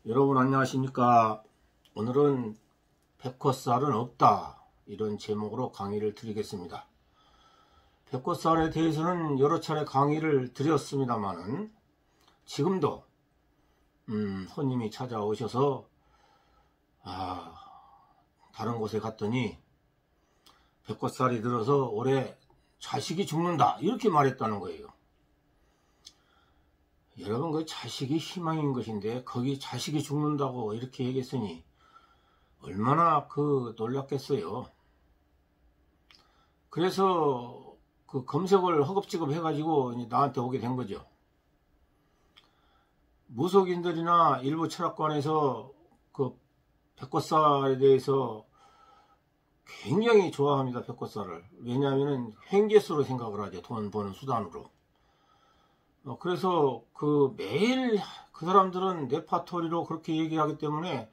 여러분 안녕하십니까. 오늘은 백호살은 없다 이런 제목으로 강의를 드리겠습니다. 백호살에 대해서는 여러 차례 강의를 드렸습니다만은 지금도 손님이 찾아오셔서 다른 곳에 갔더니 백호살이 들어서 올해 자식이 죽는다 이렇게 말했다는 거예요. 여러분, 그 자식이 희망인 것인데 거기 자식이 죽는다고 이렇게 얘기했으니 얼마나 놀랐겠어요. 그래서 그 검색을 허겁지겁 해가지고 나한테 오게 된 거죠. 무속인들이나 일부 철학관에서 그 백호살에 대해서 굉장히 좋아합니다. 백호살을. 왜냐하면 횡재수로 생각을 하죠. 돈 버는 수단으로. 그래서 매일 그 사람들은 레파토리로 그렇게 얘기하기 때문에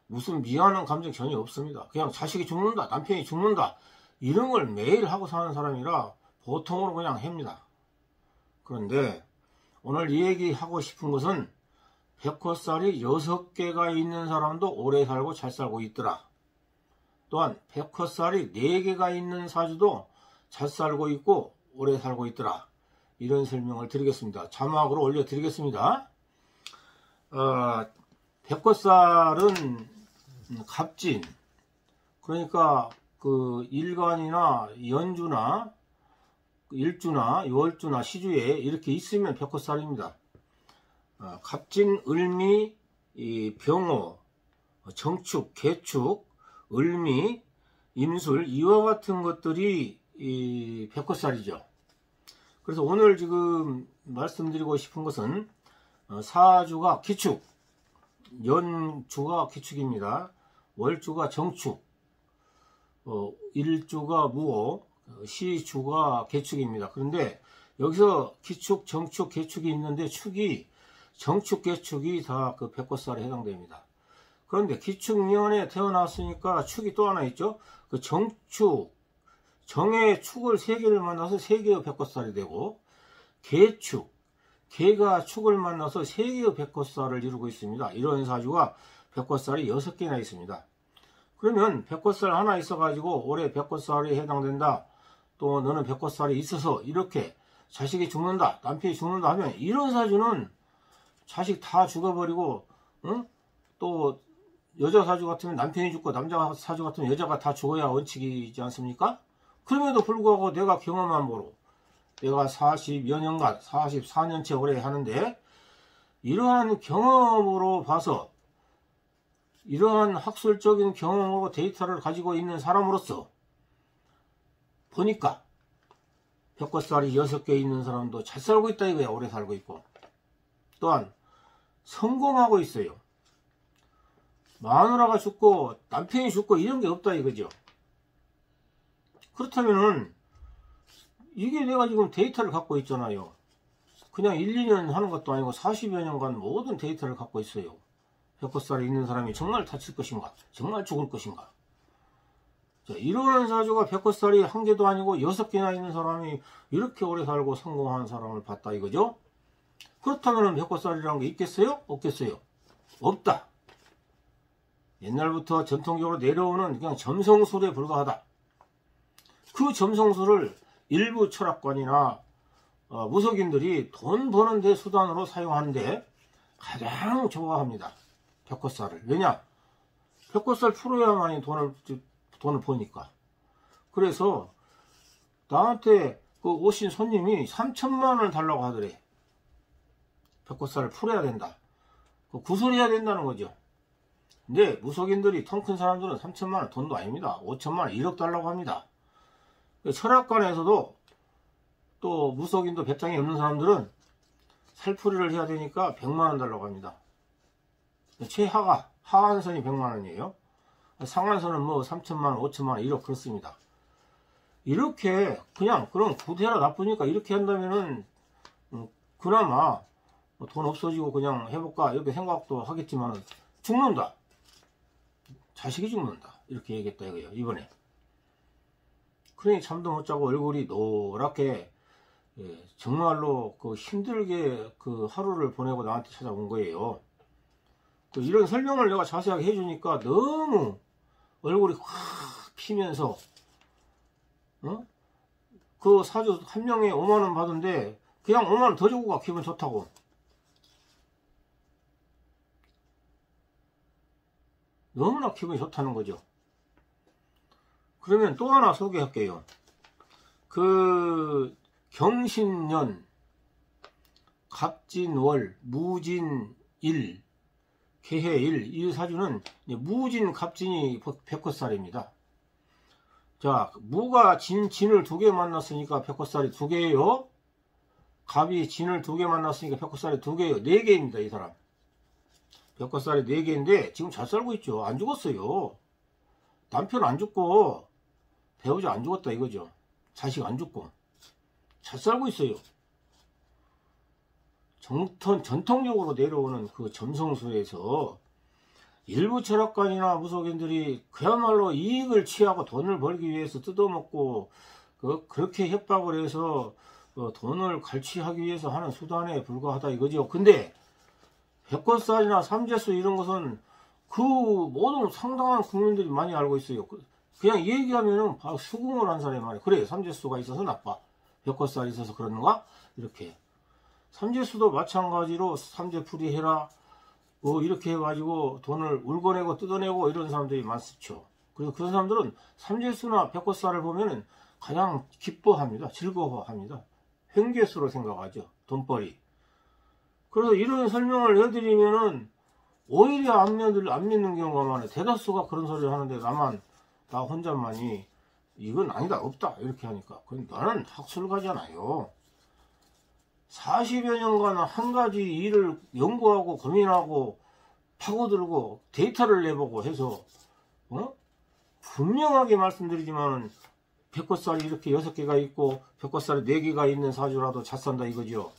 무슨 미안한 감정 전혀 없습니다. 그냥 자식이 죽는다, 남편이 죽는다 이런 걸 매일 하고 사는 사람이라 보통으로 그냥 합니다. 그런데 오늘 이 얘기하고 싶은 것은 백호살이 6개가 있는 사람도 오래 살고 잘 살고 있더라. 또한 백호살이 4개가 있는 사주도 잘 살고 있고 오래 살고 있더라. 이런 설명을 드리겠습니다. 자막으로 올려드리겠습니다. 백호살은 갑진, 그러니까 일간이나 연주나 일주나 월주나 시주에 이렇게 있으면 백호살입니다. 갑진, 을미, 병호, 정축, 개축, 을미, 임술 이와 같은 것들이 백호살이죠. 그래서 오늘 지금 말씀드리고 싶은 것은 사주가 기축, 연주가 기축입니다. 월주가 정축, 일주가 무호, 시주가 개축입니다. 그런데 여기서 기축, 정축, 개축이 있는데 정축, 개축이 다 백호살에 해당됩니다. 그런데 기축년에 태어났으니까 축이 또 하나 있죠. 정축, 정의 축을 3개를 만나서 3개의 백호살이 되고, 개축, 개가 축을 만나서 3개의 백호살을 이루고 있습니다. 이런 사주가 백호살이 6개나 있습니다. 그러면 백호살 하나 있어가지고 올해 백호살에 해당된다, 또 너는 백호살이 있어서 이렇게 자식이 죽는다, 남편이 죽는다 하면 이런 사주는 자식 다 죽어버리고, 또 여자 사주 같으면 남편이 죽고 남자 사주 같으면 여자가 다 죽어야 원칙이지 않습니까? 그럼에도 불구하고 내가 경험한 바로 내가 40여 년간 44년째 오래 하는데 이러한 경험으로 봐서 이러한 학술적인 경험으로 데이터를 가지고 있는 사람으로서 보니까 백호살이 6개 있는 사람도 잘 살고 있다 이거야. 오래 살고 있고 또한 성공하고 있어요. 마누라가 죽고 남편이 죽고 이런 게 없다 이거죠. 그렇다면은 이게 내가 지금 데이터를 갖고 있잖아요. 그냥 1, 2년 하는 것도 아니고 40여 년간 모든 데이터를 갖고 있어요. 백호살에 있는 사람이 정말 다칠 것인가, 정말 죽을 것인가. 자, 이러한 사주가 백호살이 1개도 아니고 6개나 있는 사람이 이렇게 오래 살고 성공한 사람을 봤다 이거죠. 그렇다면 백호살이라는 게 있겠어요? 없겠어요? 없다. 옛날부터 전통적으로 내려오는 그냥 점성술에 불과하다. 그 점성술을 일부 철학관이나 무속인들이 돈 버는 데 수단으로 사용하는데 가장 좋아합니다. 백호살을. 왜냐? 백호살 풀어야만이 돈을 버니까. 그래서 나한테 오신 손님이 3천만 원을 달라고 하더래. 백호살을 풀어야 된다. 구설해야 된다는 거죠. 근데 무속인들이 통 큰 사람들은 3천만 원 돈도 아닙니다. 5천만 원, 1억 달라고 합니다. 철학관에서도 또 무속인도 배짱이 없는 사람들은 살풀이를 해야 되니까 100만 원 달라고 합니다. 최하가 하한선이 100만 원이에요. 상한선은 3천만 원, 5천만 원, 1억 그렇습니다. 이렇게 그냥 그럼 구대라 나쁘니까 이렇게 한다면은 그나마 돈 없어지고 그냥 해볼까 이렇게 생각도 하겠지만 죽는다. 자식이 죽는다. 이렇게 얘기했다 이거예요. 이번에. 그러니 잠도 못 자고 얼굴이 노랗게 정말로 힘들게 하루를 보내고 나한테 찾아온 거예요. 이런 설명을 내가 자세하게 해주니까 너무 얼굴이 확 피면서 그 사주 한 명에 5만원 받은데 그냥 5만원 더 주고 가 기분 좋다고. 너무나 기분이 좋다는 거죠. 그러면 또 하나 소개할게요. 그 경신년 갑진월 무진일 개해일 이 사주는 무진갑진이 백호살입니다. 자, 무가 진을 두 개 만났으니까 백호살이 두 개예요. 갑이 진을 두 개 만났으니까 백호살이 두 개예요. 네 개입니다. 이 사람 백호살이 네 개인데 지금 잘 살고 있죠. 안 죽었어요. 남편 안 죽고 배우자 안 죽었다 이거죠. 자식 안 죽고 잘 살고 있어요. 전통적으로 내려오는 그 점성술에서 일부 철학관이나 무속인들이 그야말로 이익을 취하고 돈을 벌기 위해서 뜯어먹고 그렇게 협박을 해서 돈을 갈취하기 위해서 하는 수단에 불과하다 이거죠. 근데 백호살이나 삼재수 이런 것은 그 모든 상당한 국민들이 많이 알고 있어요. 그냥 얘기하면은 바로 수긍을 한 사람이 말이에요. 그래, 삼재수가 있어서 나빠. 백호살이 있어서 그러는가? 이렇게. 삼재수도 마찬가지로 삼재풀이 해라. 이렇게 해가지고 돈을 울고내고 뜯어내고 이런 사람들이 많죠. 그래서 그런 사람들은 삼재수나 백호살을 보면은 가장 기뻐합니다. 즐거워합니다. 횡재수로 생각하죠. 돈벌이. 그래서 이런 설명을 해드리면은 오히려 안 믿는 경우가 많아요. 대다수가 그런 소리를 하는데 나 혼자만이 이건 아니다 없다 이렇게 하니까 나는 학술가잖아요. 40여 년간 한 가지 일을 연구하고 고민하고 파고들고 데이터를 내보고 해서 분명하게 말씀드리지만 백호살이 이렇게 6개가 있고 백호살이 4개가 있는 사주라도 잘 산다 이거죠.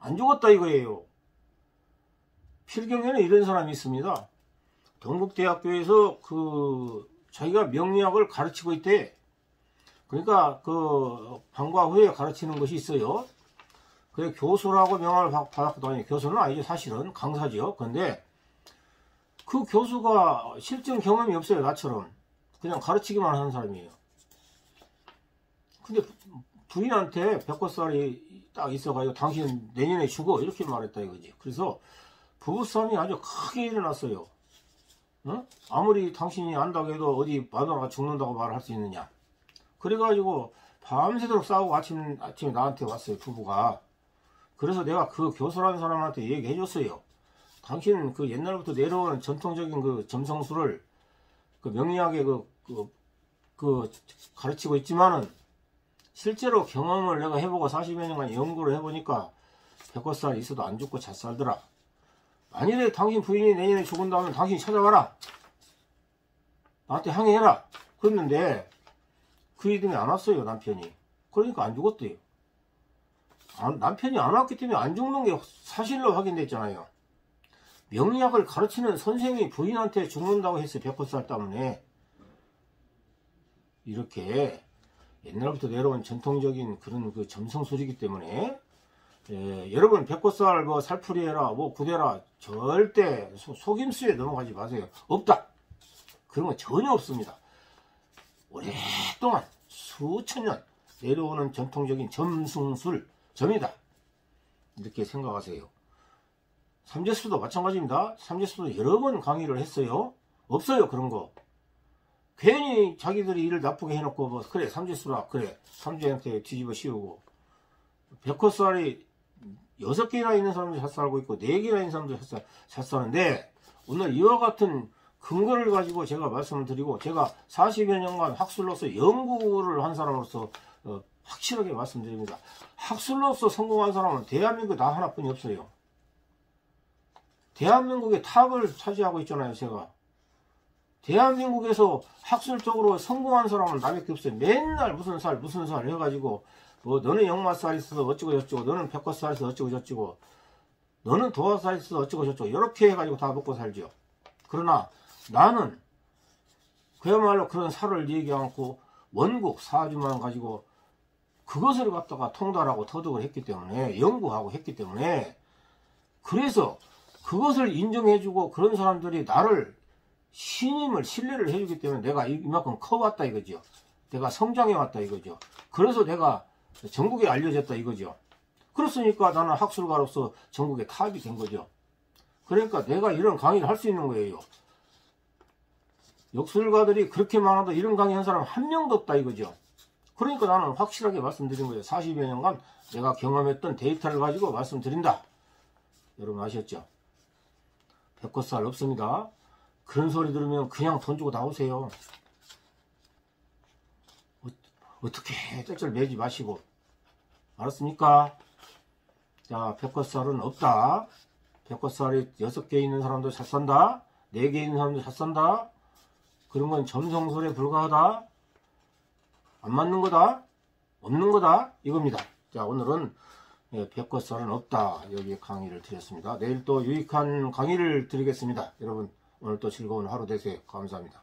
안 죽었다 이거예요. 필경에는 이런 사람이 있습니다. 동국대학교에서 자기가 명리학을 가르치고 있대. 그러니까 방과 후에 가르치는 것이 있어요. 그래 교수라고 명함을 받았거든요. 교수는 아니죠. 사실은 강사죠. 근데 그 교수가 실전 경험이 없어요. 나처럼. 그냥 가르치기만 하는 사람이에요. 근데 부인한테 백호살이 딱 있어가지고 당신 내년에 죽어 이렇게 말했다 이거지. 그래서 부부싸움이 아주 크게 일어났어요. 아무리 당신이 안다고 해도 어디 마누라가 죽는다고 말을 할 수 있느냐. 그래가지고 밤새도록 싸우고 아침에 나한테 왔어요. 부부가. 그래서 내가 그 교수라는 사람한테 얘기해 줬어요. 당신은 그 옛날부터 내려오는 전통적인 그 점성술을 명리학에 가르치고 있지만은 실제로 경험을 내가 해보고 40여 년간 연구를 해보니까 백호살이 있어도 안 죽고 잘 살더라. 만일에 당신 부인이 내년에 죽은다면 당신이 찾아와라. 나한테 항의해라. 그랬는데 그 이름이 안 왔어요. 남편이. 그러니까 안 죽었대요. 남편이 안 왔기 때문에 안 죽는 게 사실로 확인됐잖아요. 명리학을 가르치는 선생이 부인한테 죽는다고 했어요. 백호살 때문에. 이렇게 옛날부터 내려온 전통적인 그런 그 점성술이기 때문에 여러분 백호살 살풀이 해라 구대라 절대 속임수에 넘어가지 마세요. 없다. 그런 건 전혀 없습니다. 오랫동안 수천 년 내려오는 전통적인 점성술 점이다. 이렇게 생각하세요. 삼재수도 마찬가지입니다. 삼재수도 여러 번 강의를 했어요. 없어요 그런 거. 괜히 자기들이 일을 나쁘게 해놓고 그래 삼재수라 그래 삼재한테 뒤집어 씌우고 백호살이 6개나 있는 사람도 잘 살고 있고 4개나 있는 사람도 잘 사는데 오늘 이와 같은 근거를 가지고 제가 말씀을 드리고 제가 40여 년간 학술로서 연구를 한 사람으로서 확실하게 말씀드립니다. 학술로서 성공한 사람은 대한민국 나 하나뿐이 없어요. 대한민국의 탑을 차지하고 있잖아요. 제가 대한민국에서 학술적으로 성공한 사람은 나밖에 없어요. 맨날 무슨 살 해가지고 너는 역마살 있어서 어쩌고 저쩌고 너는 백호살 있어서 어쩌고 저쩌고 너는 도화살 있어서 어쩌고 저쩌고 이렇게 해가지고 다 먹고 살죠. 그러나 나는 그야말로 그런 살을 얘기 않고 원국 사주만 가지고 그것을 갖다가 통달하고 터득을 했기 때문에 연구하고 했기 때문에 그래서 그것을 인정해주고 그런 사람들이 나를 신뢰를 해주기 때문에 내가 이만큼 커왔다 이거죠. 내가 성장해왔다 이거죠. 그래서 내가 전국에 알려졌다 이거죠. 그렇으니까 나는 학술가로서 전국의 탑이 된 거죠. 그러니까 내가 이런 강의를 할 수 있는 거예요. 역술가들이 그렇게 많아도 이런 강의 한 사람 한 명도 없다 이거죠. 그러니까 나는 확실하게 말씀드린 거예요. 40여 년간 내가 경험했던 데이터를 가지고 말씀드린다. 여러분 아셨죠? 백호살 없습니다. 그런 소리 들으면 그냥 돈 주고 나오세요. 어떻게 떼쩔 매지 마시고. 알았습니까? 자, 백호살은 없다. 백호살이 6개 있는 사람도 잘 산다. 4개 있는 사람도 잘 산다. 그런 건 점성술에 불과하다. 안 맞는 거다. 없는 거다. 이겁니다. 자, 오늘은 백호살은 없다. 여기에 강의를 드렸습니다. 내일 또 유익한 강의를 드리겠습니다. 여러분 오늘 또 즐거운 하루 되세요. 감사합니다.